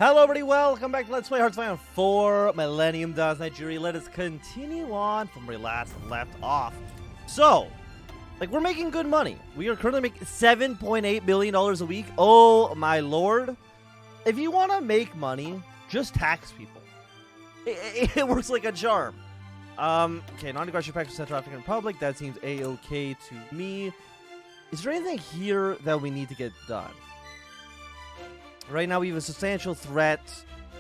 Hello everybody, welcome back to Let's Play Hearts of Iron 4 Millennium does Nigeria. Let us continue on from where we last left off. So, we're making good money. We are currently making $7.8 billion a week. Oh my lord. If you want to make money, just tax people. It works like a charm. Okay, non-aggression pact with Central African Republic. That seems a-okay to me. Is there anything here that we need to get done? Right now we have a substantial threat.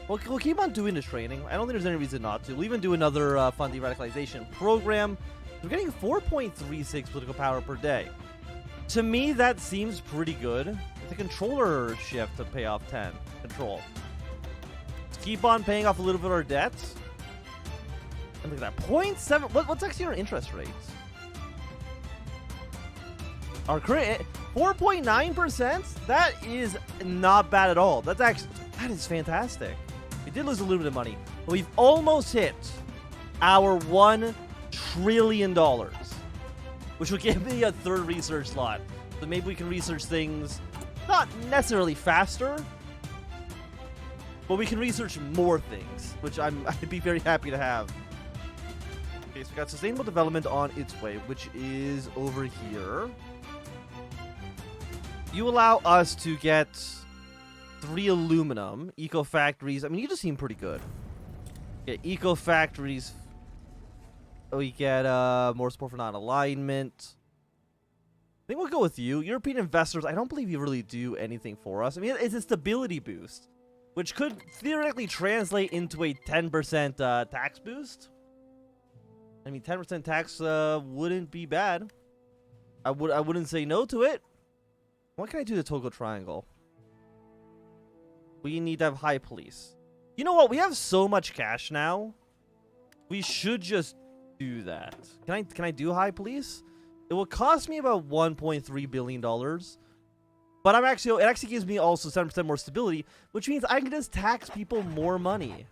We'll keep on doing the training. I don't think there's any reason not to. We'll even do another fund de-radicalization program. We're getting 4.36 political power per day. To me, that seems pretty good. It's a controller shift to pay off 10. Control. Let's keep on paying off a little bit of our debts. And look at that. 0.7. What's actually our interest rates? Our current 4.9%. That is not bad at all. That is fantastic. We did lose a little bit of money, but we've almost hit our $1 trillion, which will give me a third research slot. So maybe we can research things not necessarily faster, but we can research more things, which I'd be very happy to have. Okay, so we got sustainable development on its way, which is over here. You allow us to get 3 aluminum, eco factories. I mean, you just seem pretty good. Okay, eco factories. We get more support for non-alignment. I think we'll go with you. European investors, I don't believe you really do anything for us. I mean, it's a stability boost, which could theoretically translate into a 10% tax boost. I mean, 10% tax wouldn't be bad. I wouldn't say no to it. What can I do to Togo Triangle? We need to have high police. You know what? We have so much cash now. We should just do that. Can I do high police? It will cost me about $1.3 billion. But it actually gives me also 7% more stability, which means I can just tax people more money.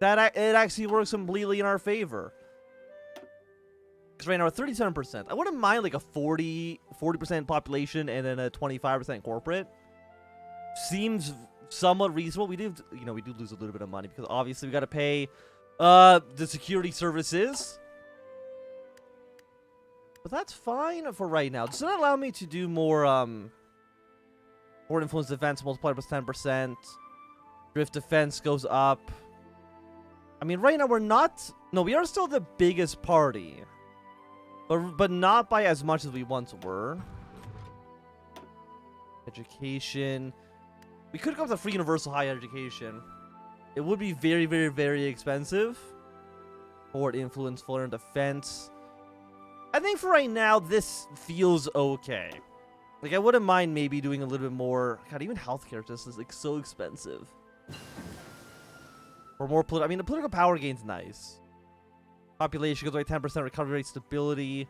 It actually works completely in our favor. Because right now we're 37%. I wouldn't mind like a 40% population and then a 25% corporate. Seems somewhat reasonable. We do lose a little bit of money because obviously we got to pay the security services. But that's fine for right now. Does that allow me to do more foreign influence defense multiplied by 10%? Drift defense goes up. I mean, right now we're not. No, we are still the biggest party. But not by as much as we once were. Education. We could come to free universal higher education. It would be very, very, very expensive. Forward influence, foreign defense. I think for right now, this feels okay. Like, I wouldn't mind maybe doing a little bit more. God, even healthcare just is like so expensive. Or more I mean, the political power gain's nice. Population goes by 10%, recovery rate stability.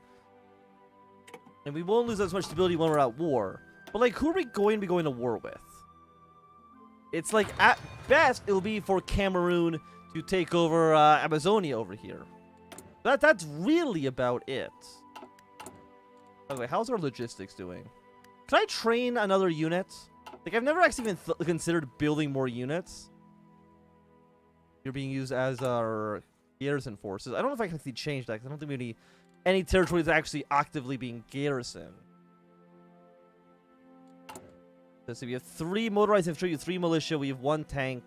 And we won't lose as much stability when we're at war. But, like, who are we going to be going to war with? It's like, at best, it'll be for Cameroon to take over Amazonia over here. That's really about it. Okay, how's our logistics doing? Can I train another unit? Like, I've never actually even considered building more units. You're being used as our garrison forces. I don't know if I can actually change that because I don't think we need any territory that's actually actively being garrisoned. So we have 3 motorized infantry, 3 militia, we have 1 tank,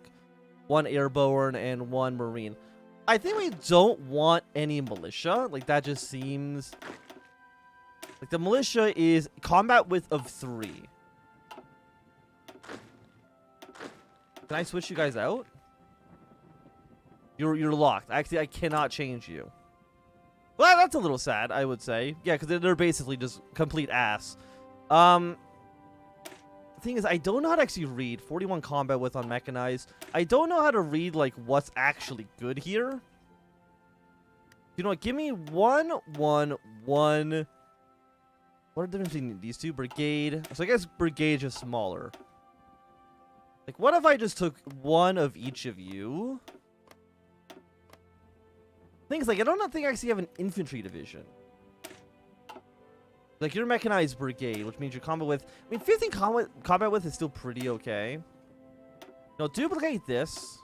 1 airborne, and 1 marine. I think we don't want any militia. Like, that just seems like the militia is combat width of 3. Can I switch you guys out? You're locked. Actually, I cannot change you. Well, that's a little sad, I would say. Yeah, because they're basically just complete ass. The thing is, I don't know how to actually read 41 combat width on mechanized. I don't know how to read like what's actually good here. You know what? Give me 1, 1, 1. What are the difference between these two? Brigade. So I guess brigade is smaller. Like, what if I just took 1 of each of you? Things like, I don't think I actually have an infantry division. Like, your mechanized brigade, which means your combat width. I mean, 15 combat width is still pretty okay. No, duplicate this.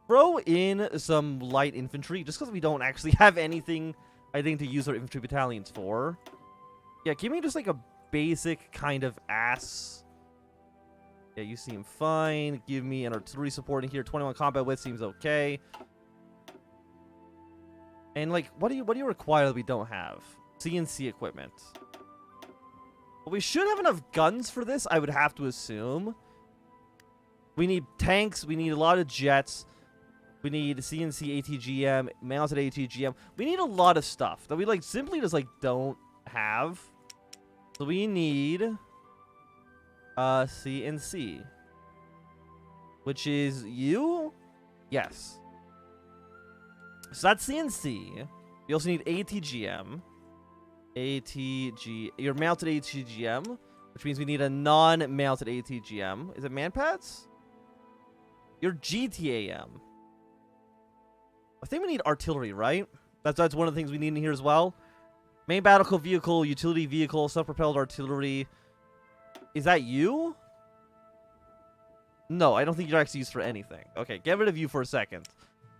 Throw in some light infantry, just because we don't actually have anything, I think, to use our infantry battalions for. Yeah, give me just like a basic kind of ass. Yeah, you seem fine. Give me an artillery support in here. 21 combat width seems okay. And like, what do you require that we don't have? CNC equipment. But we should have enough guns for this, I would have to assume. We need tanks. We need a lot of jets. We need CNC ATGM, mounted ATGM. We need a lot of stuff that we like simply just like don't have. So we need CNC, which is you? Yes. So that's CNC. We also need ATGM. Your mounted ATGM, which means we need a non-mounted ATGM. Is it manpads? Your GTAM. I think we need artillery, right? That's one of the things we need in here as well. Main battle vehicle, utility vehicle, self-propelled artillery. Is that you? No, I don't think you're actually used for anything. Okay, get rid of you for a second.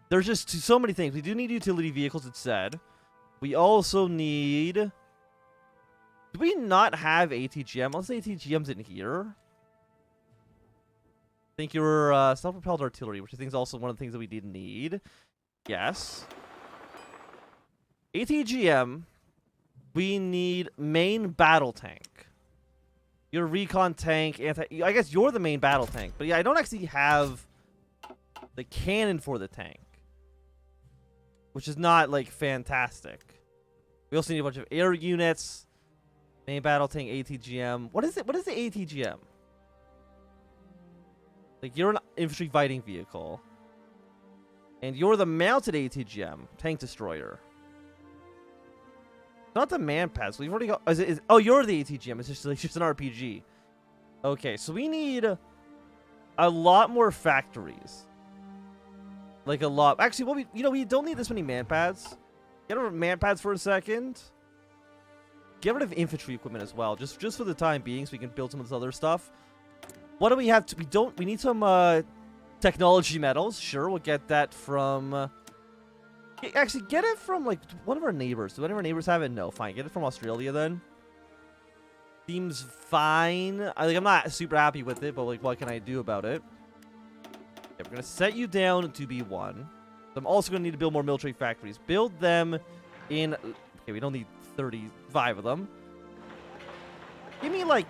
There's just so many things. We do need utility vehicles, it said. We also need... Do we not have ATGM? Let's say ATGM's in here. I think your self-propelled artillery, which I think is also one of the things that we did need. Yes. ATGM. We need main battle tank. Your recon tank. I guess you're the main battle tank. But yeah, I don't actually have the cannon for the tank, which is not like fantastic. We also need a bunch of air units. Main battle tank ATGM. What is it? What is the ATGM? Like, you're an infantry fighting vehicle. And you're the mounted ATGM, tank destroyer. Not the manpads. We've already got... oh, you're the ATGM. It's just an RPG. Okay, so we need a lot more factories. Like, a lot. Actually, we don't need this many manpads. Get rid of manpads for a second. Get rid of infantry equipment as well, just for the time being, so we can build some of this other stuff. What do we have? We need some technology metals. Sure, we'll get that from... actually, get it from, like, one of our neighbors. Do any of our neighbors have it? No, fine. Get it from Australia, then. Seems fine. I'm not super happy with it, but, like, what can I do about it? Okay, we're going to set you down to be one. I'm also going to need to build more military factories. Build them in... Okay, we don't need 35 of them. Give me, like,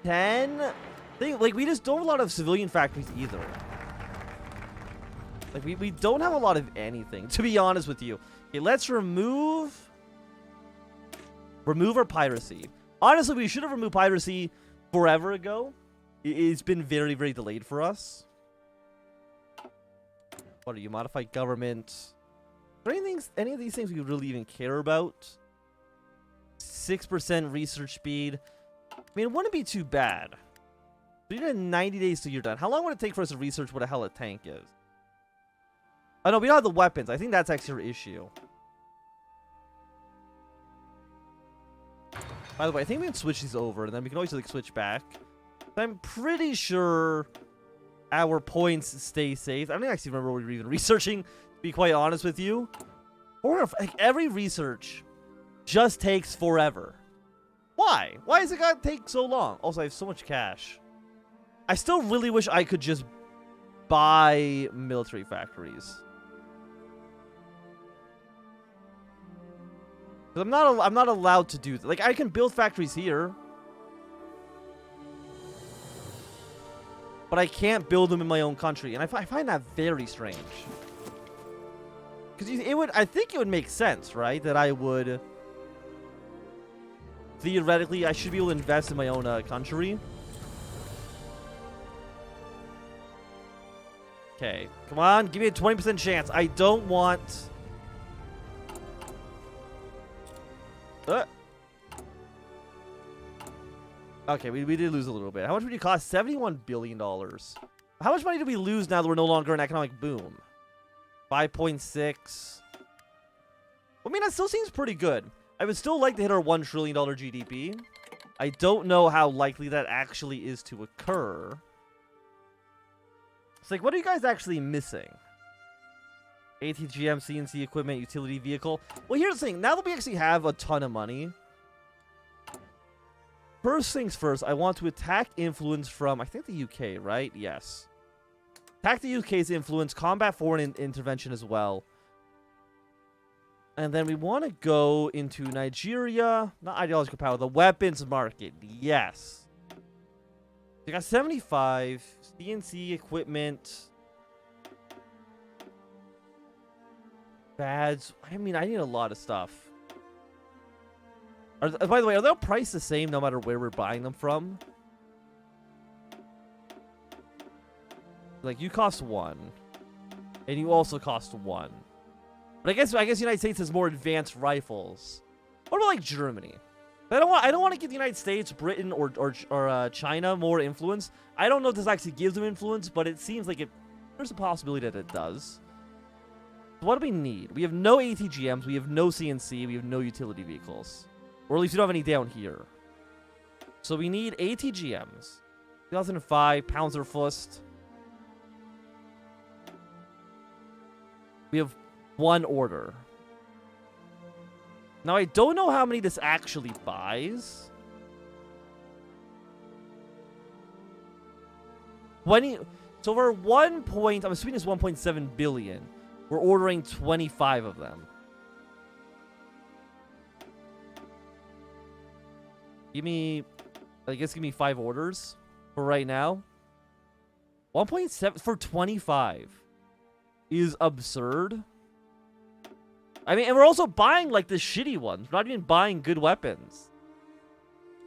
10... Like, we just don't have a lot of civilian factories either. Like, we don't have a lot of anything, to be honest with you. Okay, let's remove our piracy. Honestly, we should have removed piracy forever ago. It's been very, very delayed for us. What are you? Modify government. Are there any of these things we really even care about? 6% research speed. I mean, it wouldn't be too bad. So you did 90 days till you're done. How long would it take for us to research what the hell a tank is? Oh, no, we don't have the weapons. I think that's actually our issue. By the way, I think we can switch these over, and then we can always, like, switch back. I'm pretty sure our points stay safe. I don't actually remember what we were even researching, to be quite honest with you. Or if, like, every research just takes forever. Why? Why is it gotta take so long? Also, I have so much cash. I still really wish I could just buy military factories. Because I'm not allowed to do that. Like, I can build factories here, but I can't build them in my own country, and I find that very strange. Because I think it would make sense, right? That I would theoretically, I should be able to invest in my own country. Okay, come on, give me a 20% chance. I don't want... Okay, we did lose a little bit. How much would it cost? $71 billion. How much money do we lose now that we're no longer an economic boom? 5.6. I mean, that still seems pretty good. I would still like to hit our $1 trillion GDP. I don't know how likely that actually is to occur. It's like, what are you guys actually missing? ATGM, CNC equipment, utility vehicle. Well, here's the thing. Now that we actually have a ton of money, first things first, I want to attack influence from, I think, the UK, right? Yes. Attack the UK's influence, combat foreign intervention as well. And then we want to go into Nigeria. Not ideological power, the weapons market. Yes. We got 75. CNC equipment. Bads. I mean, I need a lot of stuff. By the way, are they priced the same no matter where we're buying them from? Like, you cost 1. And you also cost 1. But I guess United States has more advanced rifles. What about, like, Germany? I don't want to give the United States, Britain, or China more influence. I don't know if this actually gives them influence, but it seems like there's a possibility that it does. So what do we need? We have no ATGMs, we have no CNC, we have no utility vehicles. Or at least we don't have any down here. So we need ATGMs. 2005, Panzerfaust. We have 1 order. Now, I don't know how many this actually buys. 20. So for 1 point, I'm assuming it's 1.7 billion. We're ordering 25 of them. Give me 5 orders for right now. 1.7 for 25 is absurd. I mean, and we're also buying, like, the shitty ones. We're not even buying good weapons.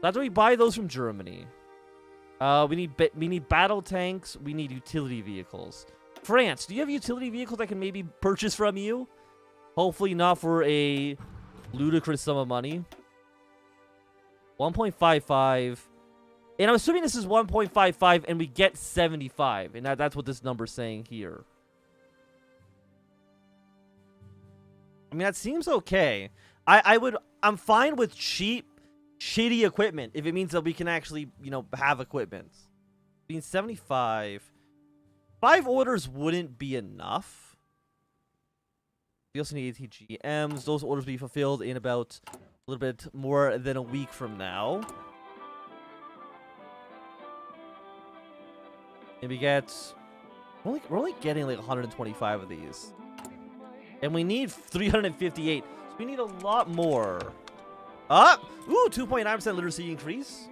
That's why we buy those from Germany. We need battle tanks. We need utility vehicles. France, do you have utility vehicles I can maybe purchase from you? Hopefully not for a ludicrous sum of money. 1.55. And I'm assuming this is 1.55 and we get 75. And that's what this number's saying here. I mean, that seems okay. I'm fine with cheap, shitty equipment if it means that we can actually, have equipment. Being 75. 5 orders wouldn't be enough. We also need ATGMs. Those orders will be fulfilled in about a little bit more than a week from now. And we get... We're only getting like 125 of these. And we need 358. So we need a lot more. Ooh, 2.9% literacy increase.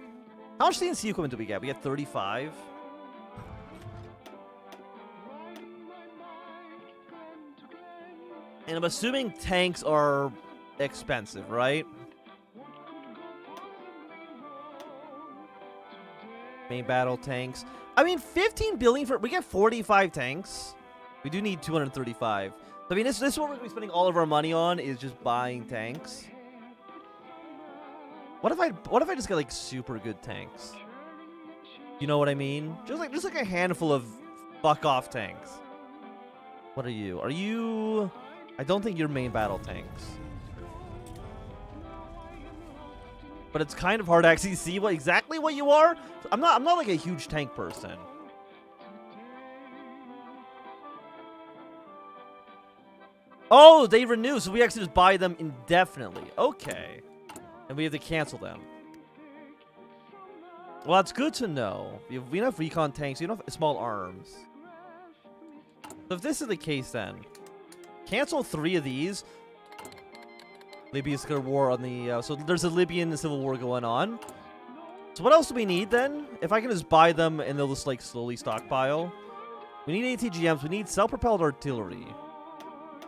How much CNC equipment do we get? We get 35. And I'm assuming tanks are expensive, right? Main battle tanks. I mean, 15 billion for... We get 45 tanks. We do need 235. I mean, this is what we're going to be spending all of our money on, is just buying tanks. What if I just get, like, super good tanks? You know what I mean? Just like a handful of fuck-off tanks. What are you? Are you... I don't think you're main battle tanks. But it's kind of hard to actually see exactly what you are. I'm not like a huge tank person. Oh, they renew, so we actually just buy them indefinitely. Okay. And we have to cancel them. Well, that's good to know. We have enough recon tanks, we have enough small arms. So if this is the case, then cancel 3 of these. Libya's got a war on the... so there's a Libyan civil war going on. So what else do we need, then? If I can just buy them and they'll just, like, slowly stockpile. We need ATGMs. We need self-propelled artillery.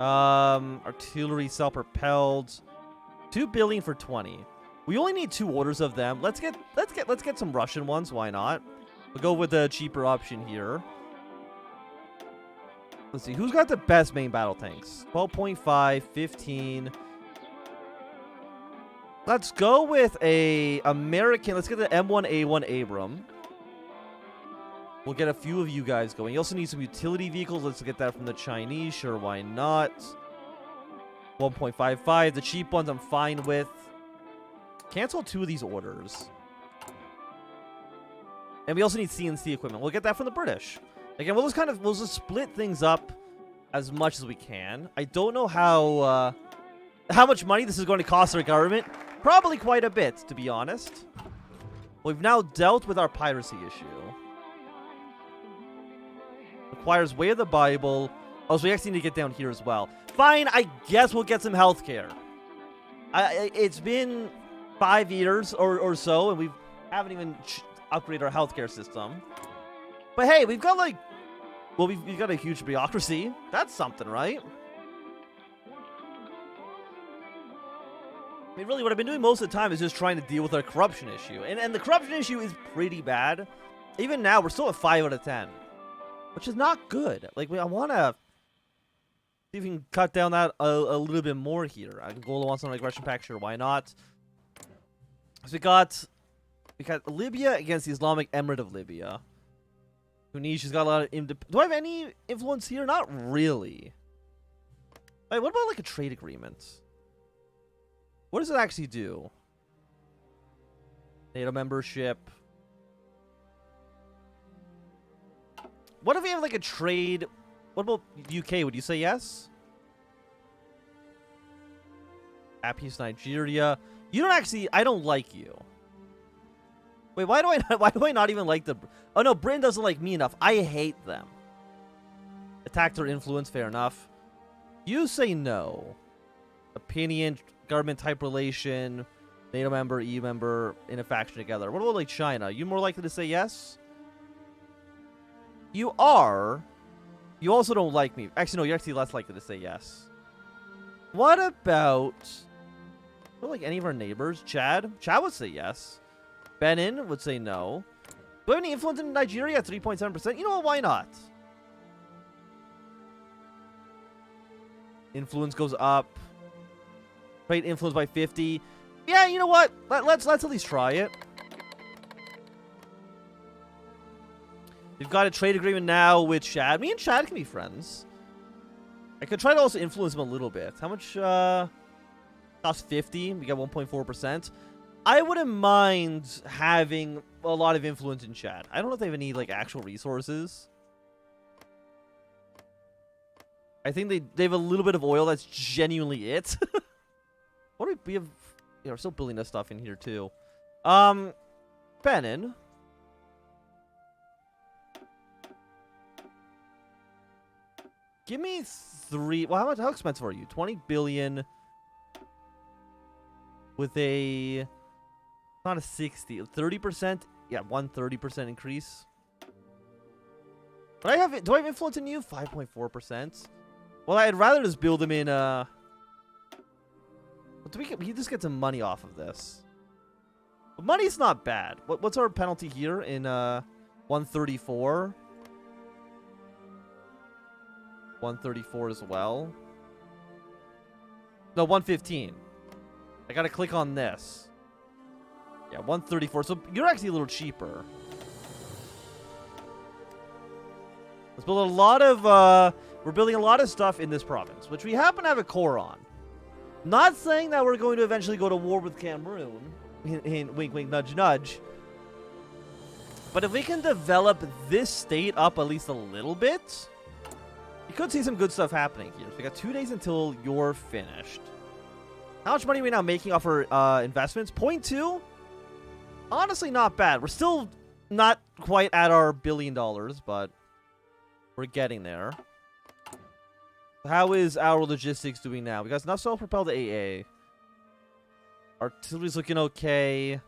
Artillery self-propelled. 2 billion for 20. We only need 2 orders of them. Let's get some Russian ones. Why not? We'll go with the cheaper option here. Let's see. Who's got the best main battle tanks? 12.5, 15. Let's go with a American. Let's get the M1A1 Abram. We'll get a few of you guys going. You also need some utility vehicles. Let's get that from the Chinese. Sure, why not? 1.55. The cheap ones I'm fine with. Cancel 2 of these orders. And we also need CNC equipment. We'll get that from the British. Again, we'll just split things up as much as we can. I don't know how much money this is going to cost our government. Probably quite a bit, to be honest. We've now dealt with our piracy issue. Requires Way of the Bible. Oh, so we actually need to get down here as well. Fine, I guess we'll get some healthcare. It's been 5 years or so, and we haven't even upgraded our healthcare system. But hey, we've got like... Well, we've got a huge bureaucracy. That's something, right? I mean, really, what I've been doing most of the time is just trying to deal with our corruption issue. And the corruption issue is pretty bad. Even now, we're still at 5 out of 10. Which is not good. Like, I want to see if we can cut down that a little bit more here. Angola wants an aggression pact, sure, why not? So we got Libya against the Islamic Emirate of Libya. Tunisia's got a lot of... Do I have any influence here? Not really. Wait, what about, like, a trade agreement? What does it actually do? NATO membership. What if we have, like, a trade... What about UK? Would you say yes? Peace Nigeria. You don't actually... I don't like you. Wait, why do I not even like the... Oh, no, Britain doesn't like me enough. I hate them. Attack their influence, fair enough. You say no. Opinion, government-type relation, NATO member, EU member, in a faction together. What about, like, China? You more likely to say yes? You are. You also don't like me. Actually, no, you're actually less likely to say yes. What about... What, like, any of our neighbors? Chad? Chad would say yes. Benin would say no. Do we have any influence in Nigeria at 3.7%? You know what? Why not? Influence goes up. Trade influence by 50. Yeah, you know what? Let's at least try it. We've got a trade agreement now with Chad. Me and Chad can be friends. I could try to also influence him a little bit. How much? Cost 50. We got 1.4%. I wouldn't mind having a lot of influence in Chad. I don't know if they have any, like, actual resources. I think they have a little bit of oil. That's genuinely it. What do we have? Yeah, we're still building this stuff in here too. Benin. Give me 3. Well, how expensive are you? 20 billion with a not a 60, 30%. Yeah, 130% increase. But do I have influence in you? 5.4%. Well, I'd rather just build them in we just get some money off of this. But money's not bad. What's our penalty here in 134? 134 as well. No, 115. I gotta click on this. Yeah, 134. So you're actually a little cheaper. Let's build a lot of we're building a lot of stuff in this province, which we happen to have a core on. Not saying that we're going to eventually go to war with Cameroon. Hint, wink, wink, nudge, nudge. But if we can develop this state up at least a little bit, you could see some good stuff happening here. So we got 2 days until you're finished. How much money are we now making off our investments? 0.2? Honestly, not bad. We're still not quite at our $1 billion, but we're getting there. How is our logistics doing now? We got enough self-propelled AA. Artillery's looking okay.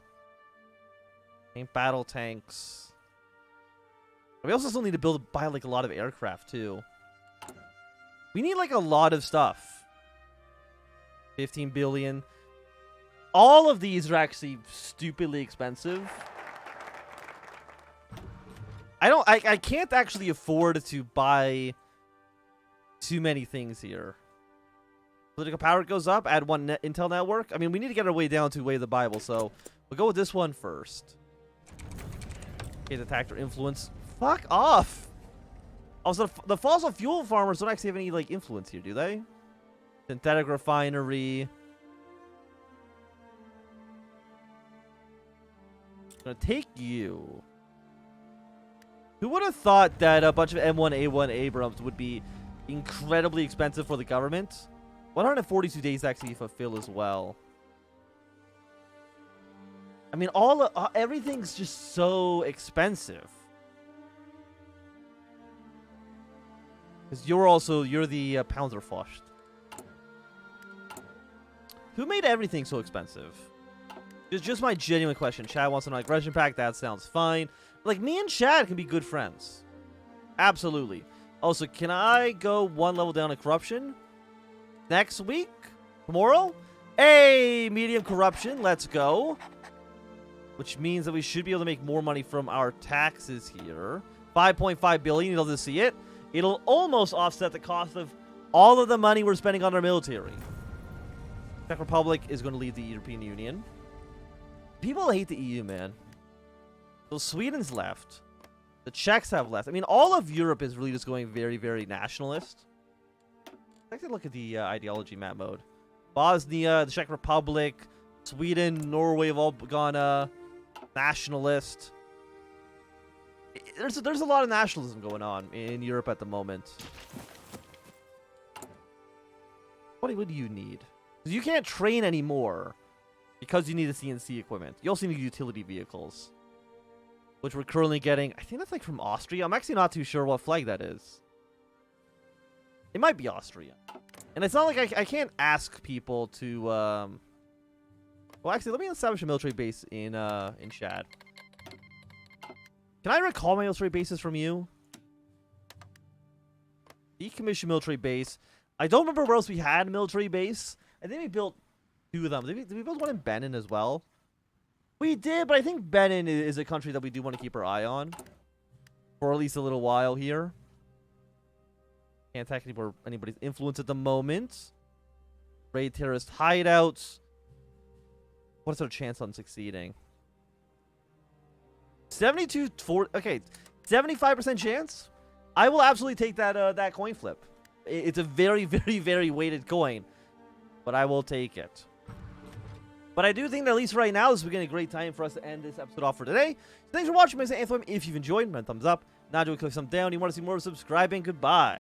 Ain't battle tanks. We also still need to buy like a lot of aircraft too. We need like a lot of stuff. 15 billion. All of these are actually stupidly expensive. I can't actually afford to buy too many things here. Political power goes up, add 1 Intel network. I mean, we need to get our way down to Way of the Bible, so we'll go with this one first. Okay, the tactor influence. Fuck off! Also, the fossil fuel farmers don't actually have any, like, influence here, do they? Synthetic refinery. I'm gonna take you. Who would have thought that a bunch of M1A1 Abrams would be incredibly expensive for the government? 142 days to actually fulfill as well. I mean, everything's just so expensive. Because you're the Panzerfaust. Who made everything so expensive? It's just my genuine question. Chad wants to know, like, Russian pack, that sounds fine. Like, me and Chad can be good friends. Absolutely. Also, can I go one level down in corruption? Next week? Tomorrow? Hey, medium corruption. Let's go. Which means that we should be able to make more money from our taxes here. 5.5 billion. You'll just see it. It'll almost offset the cost of all of the money we're spending on our military. Czech Republic is going to leave the European Union. People hate the EU, man. So Sweden's left. The Czechs have left. I mean, all of Europe is really just going very, very nationalist. Let's take a look at the ideology map mode. Bosnia, the Czech Republic, Sweden, Norway have all gone nationalist. There's a lot of nationalism going on in Europe at the moment. What do you need? You can't train anymore because you need the CNC equipment. You also need utility vehicles, which we're currently getting. I think that's like from Austria. I'm actually not too sure what flag that is. It might be Austria. And it's not like I can't ask people to... Well, actually, let me establish a military base in Chad. Can I recall my military bases from you? Decommission military base. I don't remember where else we had a military base. I think we built 2 of them. Did we build one in Benin as well? We did, but I think Benin is a country that we do want to keep our eye on. For at least a little while here. Can't attack anybody's influence at the moment. Raid terrorist hideouts. What's our chance on succeeding? okay, 75% chance. I will absolutely take that coin flip. It's a very, very, very weighted coin, but I will take it. But I do think that at least right now, this is a great time for us to end this episode off for today. So thanks for watching, my Anthem. If you've enjoyed, thumbs up. Not do a click thumb down. You want to see more, subscribing. Goodbye.